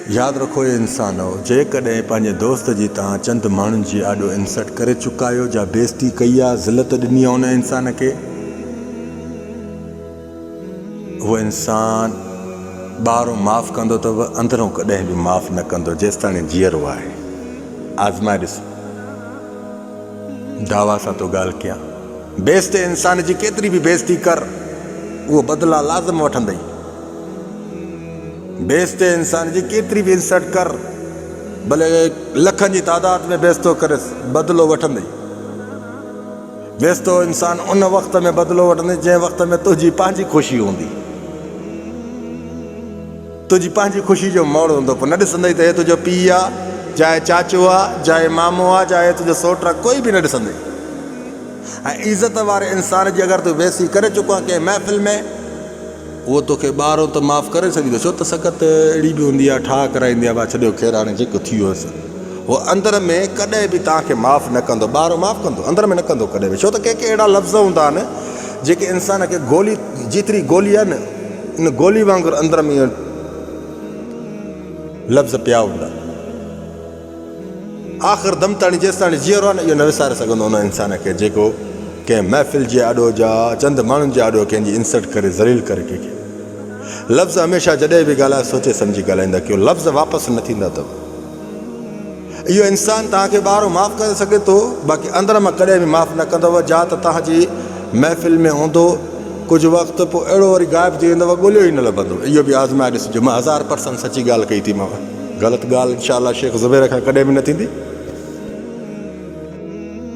याद रखो ये इंसान हो जेकॾहिं पंहिंजे दोस्त जी तव्हां चंद माण्हुनि जी ॾाढो इंसल्ट करे चुका आहियो या बेइज़ती कई आहे ज़िलत ॾिनी आहे उन इंसान खे उहो इंसान ॿाहिरों माफ़ु कंदो अथव अंदरों कॾहिं बि माफ़ु न कंदो जेसि ताईं जीअरो आहे। आज़माए ॾिसो दावा सां तो ॻाल्हि कयां बेइज़ती इंसान जी केतिरी बि बेइज़ती कर उहो बदिला लाज़िम वठंदई। बेइज़ती इंसान जी केतिरी बि इंसल्ट कर भले लखनि जी तादाद में बेइज़तो करेसि बदिलो वठंदई। बेइज़तो इंसान उन वक़्त में बदिलो वठंदई जंहिं वक़्त में तुंहिंजी पंहिंजी ख़ुशी हूंदी तुंहिंजी पंहिंजी ख़ुशी जो मोड़ हूंदो पोइ न ॾिसंदई त हे तुंहिंजो पीउ आहे चाहे चाचो आहे चाहे मामो आहे चाहे तुंहिंजो सौट आहे कोई बि न ॾिसंदई। ऐं इज़त वारे इंसान जी अगरि तूं बेइज़ती करे चुको आहे कंहिं महफ़िल में उहो तोखे ॿाहिरों त माफ़ु करे सघंदो छो त सकत अहिड़ी बि हूंदी आहे ठाह कराईंदी आहे भाउ छॾियो ख़ैरु हाणे जेको थी वियो हुअसि उहो अंदर में कॾहिं बि तव्हांखे माफ़ु न कंदो ॿाहिरों माफ़ु कंदो अंदर में न कंदो कॾहिं बि छो त कंहिं अहिड़ा लफ़्ज़ हूंदा आहिनि जेके इंसान खे गोली जेतिरी गोली आहे न इन गोली वांगुरु अंदर में लफ़्ज़ पिया हूंदा आख़िर दम ताणी जेसि ताणी जीअरो आहे न इहो न विसारे सघंदो उन इंसान खे जेको कंहिं महफ़िल जे आॾो जा चंद माण्हुनि जे आॾो कंहिंजी इंसल्ट करे ज़लील करे कंहिंखे लफ़्ज़ हमेशह जॾहिं बि ॻाल्हाए सोचे सम्झी ॻाल्हाईंदा कयो लफ़्ज़ वापसि न थींदा अथव। इहो इंसानु तव्हांखे ॿाहिरों माफ़ु करे सघे थो बाक़ी अंदर मां कॾहिं बि माफ़ु न कंदव जा त तव्हांजी महफ़िल में हूंदो कुझु वक़्तु पोइ अहिड़ो वरी ग़ाइबु थी वेंदव ॻोल्हियो ई न लभंदो। इहो बि आज़माए ॾिसिजो मां 1000% सची ॻाल्हि कई थी मां ग़लति ॻाल्हि इंशाअल्लाह शेख ज़ुबैर खां कॾहिं बि न थींदी।